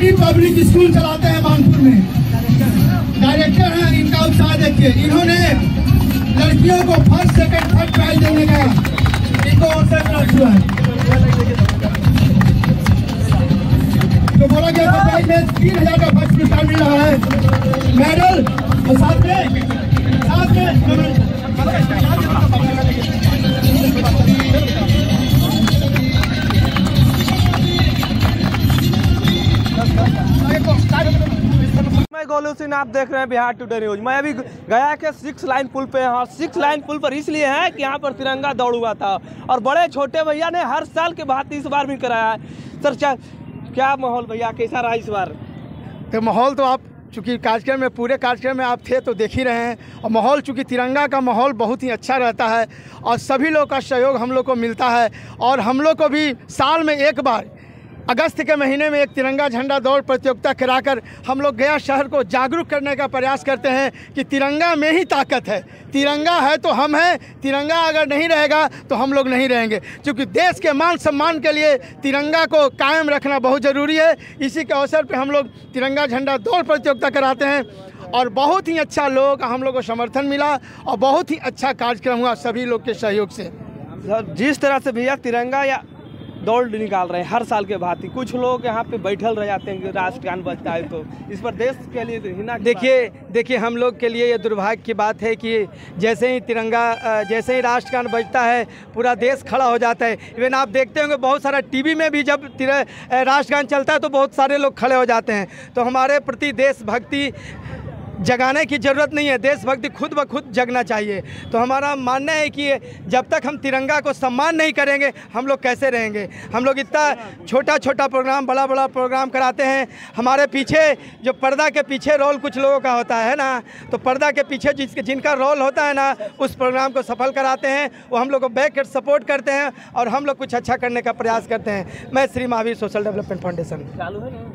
GD public school चलाते हैं मानपुर में, डायरेक्टर हैं। इनका उत्साह देखिए, इन्होंने लड़कियों को फर्स्ट सेकंड थर्ड प्राइज देने का इनको अवसर प्राप्त हुआ है। तो बोला गया था प्राइज में 3000 का फर्स्ट पुरस्कार मिल रहा है, मेडल और साथ में मैं गोलू सिंह, आप देख रहे हैं बिहार टुडे न्यूज। मैं अभी गया के 6 लाइन पुल पे हैं और 6 लाइन पुल पर इसलिए है कि यहाँ पर तिरंगा दौड़ हुआ था और बड़े छोटे भैया ने हर साल के बाद इस बार भी कराया है। सर क्या माहौल भैया कैसा रहा इस बार? तो माहौल तो आप चूँकि कार्यक्रम में पूरे कार्यक्रम में आप थे तो देख ही रहे हैं, और माहौल चूँकि तिरंगा का माहौल बहुत ही अच्छा रहता है और सभी लोग का सहयोग हम लोग को मिलता है। और हम लोग को भी साल में एक बार अगस्त के महीने में एक तिरंगा झंडा दौड़ प्रतियोगिता कराकर हम लोग गया शहर को जागरूक करने का प्रयास करते हैं कि तिरंगा में ही ताकत है, तिरंगा है तो हम हैं, तिरंगा अगर नहीं रहेगा तो हम लोग नहीं रहेंगे। क्योंकि देश के मान सम्मान के लिए तिरंगा को कायम रखना बहुत ज़रूरी है। इसी के अवसर पर हम लोग तिरंगा झंडा दौड़ प्रतियोगिता कराते हैं और बहुत ही अच्छा लोग हम लोग को समर्थन मिला और बहुत ही अच्छा कार्यक्रम हुआ सभी लोग के सहयोग से। जिस तरह से भैया तिरंगा या दौड़ निकाल रहे हैं हर साल के भांति, कुछ लोग यहाँ पे बैठल रह जाते हैं कि राष्ट्रगान बजता है, तो इस पर देश के लिए हिना देखिए हम लोग के लिए ये दुर्भाग्य की बात है कि जैसे ही राष्ट्रगान बजता है पूरा देश खड़ा हो जाता है। इवन आप देखते होंगे बहुत सारा टीवी में भी जब राष्ट्रगान चलता है तो बहुत सारे लोग खड़े हो जाते हैं। तो हमारे प्रति देशभक्ति जगाने की ज़रूरत नहीं है, देशभक्ति खुद ब खुद जगना चाहिए। तो हमारा मानना है कि जब तक हम तिरंगा को सम्मान नहीं करेंगे हम लोग कैसे रहेंगे। हम लोग इतना छोटा छोटा प्रोग्राम बड़ा बड़ा प्रोग्राम कराते हैं, हमारे पीछे जो पर्दा के पीछे रोल कुछ लोगों का होता है ना, तो पर्दा के पीछे जिनका रोल होता है ना उस प्रोग्राम को सफल कराते हैं, वो हम लोग को बैक सपोर्ट करते हैं और हम लोग कुछ अच्छा करने का प्रयास करते हैं। मैं Shri Mahavir social development foundation. चालू है ना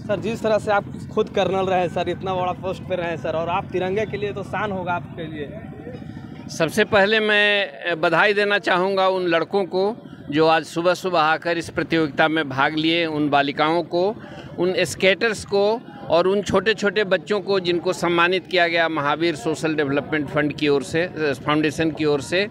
सर, जिस तरह से आप खुद कर्नल रहे सर, इतना बड़ा पोस्ट पे रहे सर, और आप तिरंगे के लिए तो शान होगा आपके लिए। सबसे पहले मैं बधाई देना चाहूँगा उन लड़कों को जो आज सुबह सुबह आकर इस प्रतियोगिता में भाग लिए, उन बालिकाओं को, उन स्केटर्स को और उन छोटे छोटे बच्चों को जिनको सम्मानित किया गया महावीर सोशल डेवलपमेंट फंड की ओर से, फाउंडेशन की ओर से।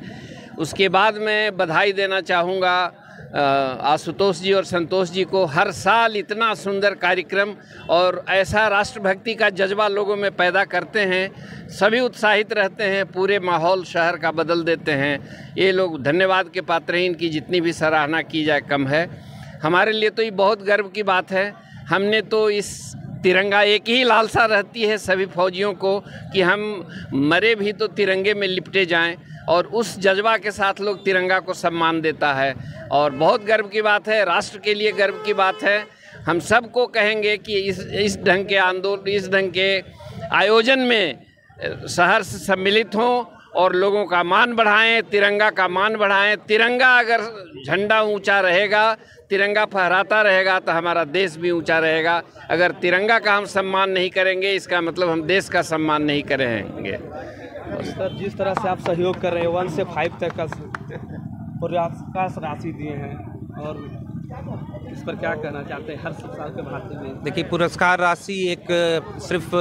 उसके बाद मैं बधाई देना चाहूँगा आशुतोष जी और संतोष जी को। हर साल इतना सुंदर कार्यक्रम और ऐसा राष्ट्रभक्ति का जज्बा लोगों में पैदा करते हैं, सभी उत्साहित रहते हैं, पूरे माहौल शहर का बदल देते हैं। ये लोग धन्यवाद के पात्र हैं, इनकी जितनी भी सराहना की जाए कम है। हमारे लिए तो ये बहुत गर्व की बात है। हमने तो इस तिरंगा एक ही लालसा रहती है सभी फौजियों को कि हम मरे भी तो तिरंगे में लिपटे जाएं, और उस जज्बा के साथ लोग तिरंगा को सम्मान देता है और बहुत गर्व की बात है, राष्ट्र के लिए गर्व की बात है। हम सबको कहेंगे कि इस ढंग के आंदोलन, इस ढंग के आयोजन में शहर से सम्मिलित हों और लोगों का मान बढ़ाएं, तिरंगा का मान बढ़ाएं। तिरंगा अगर झंडा ऊंचा रहेगा, तिरंगा फहराता रहेगा तो हमारा देश भी ऊंचा रहेगा। अगर तिरंगा का हम सम्मान नहीं करेंगे इसका मतलब हम देश का सम्मान नहीं करेंगे। सर, जिस तरह से आप सहयोग कर रहे हैं 1 से 5 तक का प्रयास राशि दिए हैं, और इस पर क्या कहना चाहते हैं हर साल के भांति में? देखिए, पुरस्कार राशि एक सिर्फ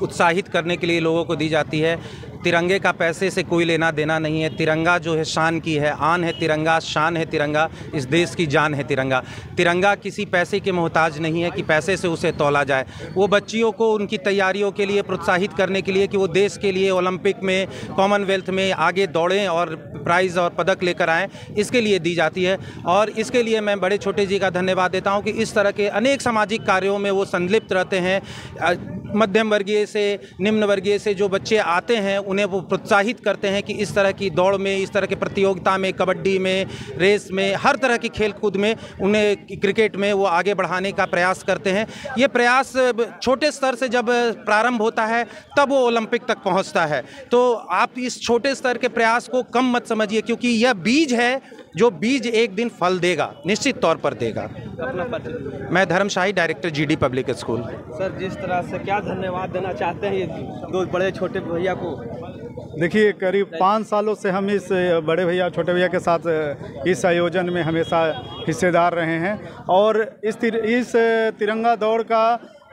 उत्साहित करने के लिए लोगों को दी जाती है। तिरंगे का पैसे से कोई लेना देना नहीं है। तिरंगा जो है शान की है, आन है तिरंगा, शान है तिरंगा, इस देश की जान है तिरंगा। तिरंगा किसी पैसे के मोहताज नहीं है कि पैसे से उसे तौला जाए। वो बच्चियों को उनकी तैयारियों के लिए प्रोत्साहित करने के लिए कि वो देश के लिए ओलंपिक में, कॉमनवेल्थ में आगे दौड़ें और प्राइज़ और पदक लेकर आएँ, इसके लिए दी जाती है। और इसके लिए मैं बड़े छोटे जी का धन्यवाद देता हूँ कि इस तरह के अनेक सामाजिक कार्यों में वो संलिप्त रहते हैं। मध्यम वर्गीय से, निम्न वर्गीय से जो बच्चे आते हैं उन्हें वो प्रोत्साहित करते हैं कि इस तरह की दौड़ में, इस तरह की प्रतियोगिता में, कबड्डी में, रेस में, हर तरह की खेल कूद में, उन्हें क्रिकेट में वो आगे बढ़ाने का प्रयास करते हैं। ये प्रयास छोटे स्तर से जब प्रारंभ होता है तब वो ओलंपिक तक पहुंचता है। तो आप इस छोटे स्तर के प्रयास को कम मत समझिए, क्योंकि यह बीज है, जो बीज एक दिन फल देगा, निश्चित तौर पर देगा। मैं धर्मशाही, director GD public school. Sir, जिस तरह से क्या धन्यवाद देना चाहते हैं ये 2 बड़े छोटे भैया को देखिए करीब 5 सालों से हम इस बड़े भैया छोटे भैया के साथ इस आयोजन में हमेशा हिस्सेदार रहे हैं और इस तिरंगा दौड़ का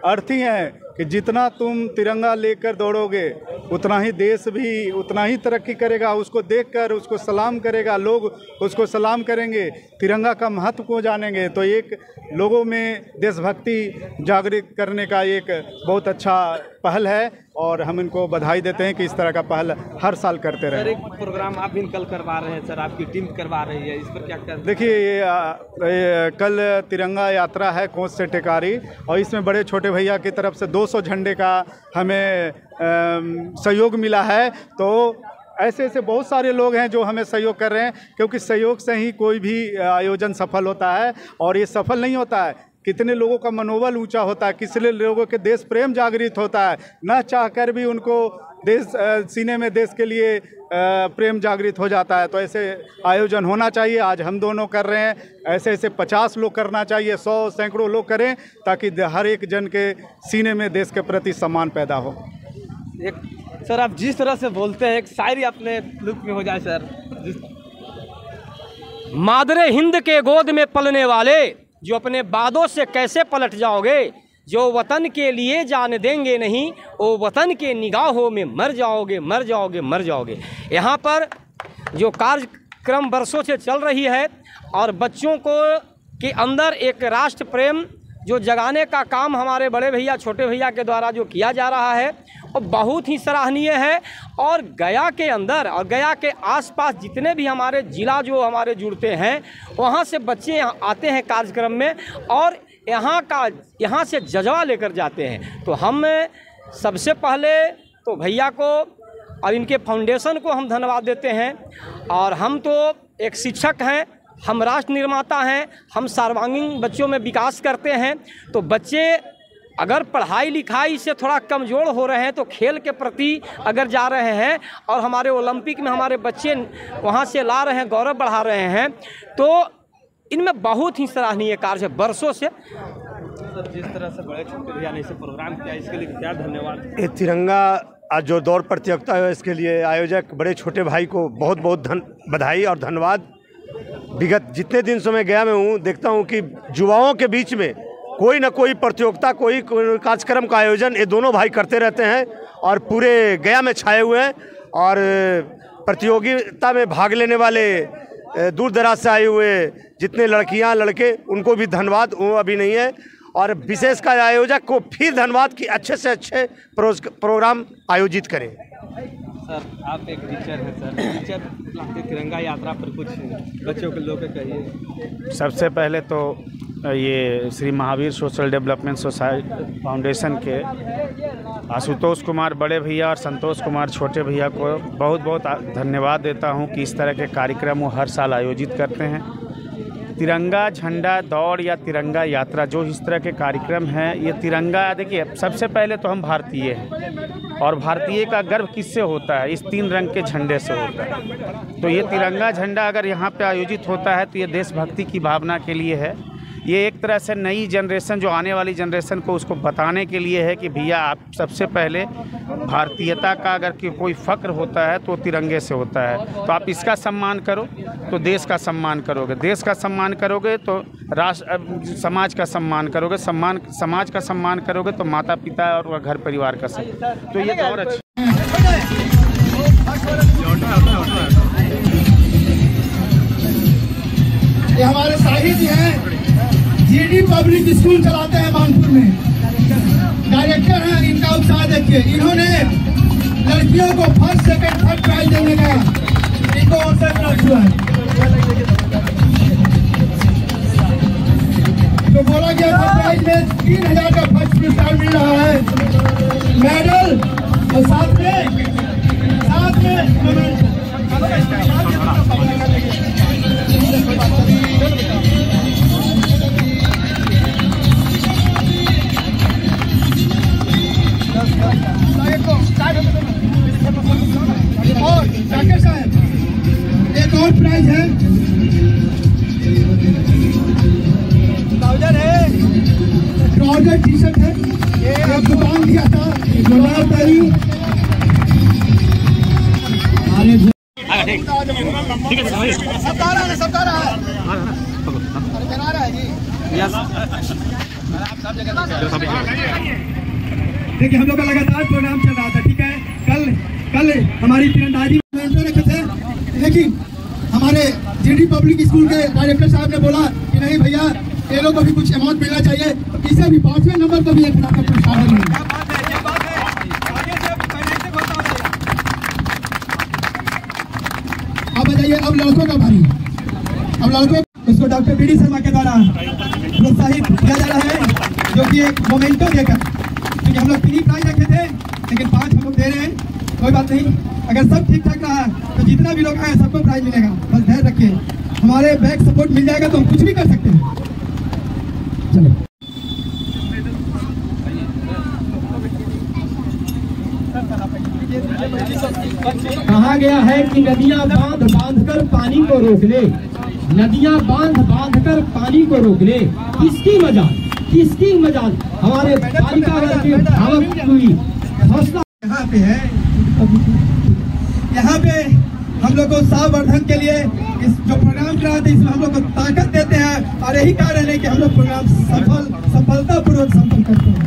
अर्थ ही है कि जितना तुम तिरंगा लेकर दौड़ोगे उतना ही देश भी उतना ही तरक्की करेगा। उसको देखकर उसको सलाम करेगा, लोग उसको सलाम करेंगे, तिरंगा का महत्व को जानेंगे। तो एक लोगों में देशभक्ति जागृत करने का एक बहुत अच्छा पहल है और हम इनको बधाई देते हैं कि इस तरह का पहल हर साल करते रहे। सर एक प्रोग्राम आप भी कल करवा रहे हैं सर, आपकी टीम करवा रही है, इस पर क्या कहते हैं? देखिए ये कल तिरंगा यात्रा है कोच से टेकारी और इसमें बड़े छोटे भैया की तरफ से 200 झंडे का हमें सहयोग मिला है। तो ऐसे बहुत सारे लोग हैं जो हमें सहयोग कर रहे हैं, क्योंकि सहयोग से ही कोई भी आयोजन सफल होता है। और ये सफल नहीं होता है, कितने लोगों का मनोबल ऊंचा होता है, कितने लोगों के देश प्रेम जागृत होता है, न चाहकर भी उनको देश सीने में देश के लिए प्रेम जागृत हो जाता है। तो ऐसे आयोजन होना चाहिए। आज हम दोनों कर रहे हैं, ऐसे 50 लोग करना चाहिए, 100 सैकड़ों लोग करें, ताकि हर एक जन के सीने में देश के प्रति सम्मान पैदा हो। सर आप जिस तरह से बोलते हैं एक शायरी अपने लुक में हो जाए सर। मादरे हिंद के गोद में पलने वाले, जो अपने बादों से कैसे पलट जाओगे, जो वतन के लिए जान देंगे नहीं, वो वतन के निगाहों में मर जाओगे, मर जाओगे, मर जाओगे। यहाँ पर जो कार्यक्रम बरसों से चल रही है और बच्चों को के अंदर एक राष्ट्र प्रेम जो जगाने का काम हमारे बड़े भैया छोटे भैया के द्वारा जो किया जा रहा है वो बहुत ही सराहनीय है। और गया के अंदर और गया के आसपास जितने भी हमारे ज़िला जो हमारे जुड़ते हैं, वहाँ से बच्चे आते हैं कार्यक्रम में और यहाँ से जज्बा लेकर जाते हैं। तो हम सबसे पहले तो भैया को और इनके फाउंडेशन को हम धन्यवाद देते हैं। और हम तो एक शिक्षक हैं, हम राष्ट्र निर्माता हैं, हम सर्वांगीण बच्चों में विकास करते हैं। तो बच्चे अगर पढ़ाई लिखाई से थोड़ा कमज़ोर हो रहे हैं तो खेल के प्रति अगर जा रहे हैं और हमारे ओलंपिक में हमारे बच्चे वहाँ से ला रहे हैं, गौरव बढ़ा रहे हैं, तो इनमें बहुत ही सराहनीय कार्य है बरसों से। सर जिस तरह से बड़े छोटे भैया ने इसे प्रोग्राम किया, इसके लिए क्या धन्यवाद। ये तिरंगा आज जो दौड़ प्रतियोगिता है, इसके लिए आयोजक बड़े छोटे भाई को बहुत बहुत बधाई और धन्यवाद। विगत जितने दिन से मैं गया में हूँ, देखता हूँ कि युवाओं के बीच में कोई ना कोई प्रतियोगिता, कोई कार्यक्रम का आयोजन ये दोनों भाई करते रहते हैं और पूरे गया में छाए हुए हैं। और प्रतियोगिता में भाग लेने वाले दूर दराज से आए हुए जितने लड़कियां लड़के, उनको भी धन्यवाद, वो अभी नहीं है। और विशेषकर आयोजक को फिर धन्यवाद कि अच्छे से अच्छे प्रोग्राम आयोजित करें। सर आप एक टीचर हैं सर, टीचर तिरंगा यात्रा पर कुछ बच्चों के लोग कहिए। सबसे पहले तो ये Shri Mahavir social development society foundation के आशुतोष कुमार बड़े भैया और संतोष कुमार छोटे भैया को बहुत बहुत धन्यवाद देता हूं कि इस तरह के कार्यक्रम वो हर साल आयोजित करते हैं। तिरंगा झंडा दौड़ या तिरंगा यात्रा, जो इस तरह के कार्यक्रम हैं, ये तिरंगा, देखिए सबसे पहले तो हम भारतीय हैं और भारतीय का गर्व किससे होता है? इस 3 रंग के झंडे से होता है। तो ये तिरंगा झंडा अगर यहाँ पे आयोजित होता है तो ये देशभक्ति की भावना के लिए है। ये एक तरह से नई जनरेशन, जो आने वाली जनरेशन को उसको बताने के लिए है कि भैया आप सबसे पहले भारतीयता का अगर कोई फ़ख्र होता है तो तिरंगे से होता है। तो आप इसका सम्मान करो तो देश का सम्मान करोगे, देश का सम्मान करोगे तो राष्ट्र समाज का सम्मान करोगे, समाज का सम्मान करोगे तो माता पिता और घर परिवार का सम्मान। तो ये दौर अच्छा। ये हमारे साहिब जी हैं, जीडी पब्लिक स्कूल चलाते हैं मानपुर में, डायरेक्टर हैं। इनका उत्साह देखिए, इन्होंने लड़कियों को फर्स्ट सेकंड थर्ड प्राइज देने का इनको अवसर प्राप्त हुआ है। तो बोला गया था प्राइज में 3000 का फर्स्ट पुरस्कार मिल रहा है, मेडल और साथ में और जाकिर साहब एक और प्राइज है, ट्राउजर टी शर्ट है, ये दुकान किया था। देखिए हम लोग का लगातार प्रोग्राम चल रहा था, ठीक है। कल हमारी तीरंदाजी रखे थे, लेकिन हमारे जेडी पब्लिक स्कूल के डायरेक्टर साहब ने बोला कि नहीं भैया, ये लोग को भी कुछ अमाउंट मिलना चाहिए, इसे भी 5वें नंबर को भी एक लाख का पुरस्कार मिलेगा। अब बताइए, अब लड़कों का बारी, अब लड़कों उसको डॉक्टर बीडी शर्मा के द्वारा प्रोत्साहित किया जा रहा है, जो कि एक मोमेंटो देकर, क्योंकि हम लोग 3 प्राइज रखे थे लेकिन 5 हम लोग दे रहे हैं। कोई बात नहीं, अगर सब ठीक ठाक रहा तो जितना भी लोग आए सबको प्राइज मिलेगा। बस धैर्य रखिए, हमारे बैक सपोर्ट मिल जाएगा तो हम कुछ भी कर सकते हैं। चलो कहा गया है कि नदियां बांध बांध कर पानी को रोक ले, नदियां बांध बांध कर पानी को रोक ले। किसकी मजाल हमारे बालिका वर्ग की भावक हुई हौसला यहाँ पे है। यहाँ पे हम लोग को सावर्धन के लिए इस जो प्रोग्राम कराते हैं इसमें हम लोग को ताकत देते हैं, और यही कारण है कि हम लोग प्रोग्राम सफलतापूर्वक संपन्न करते हैं।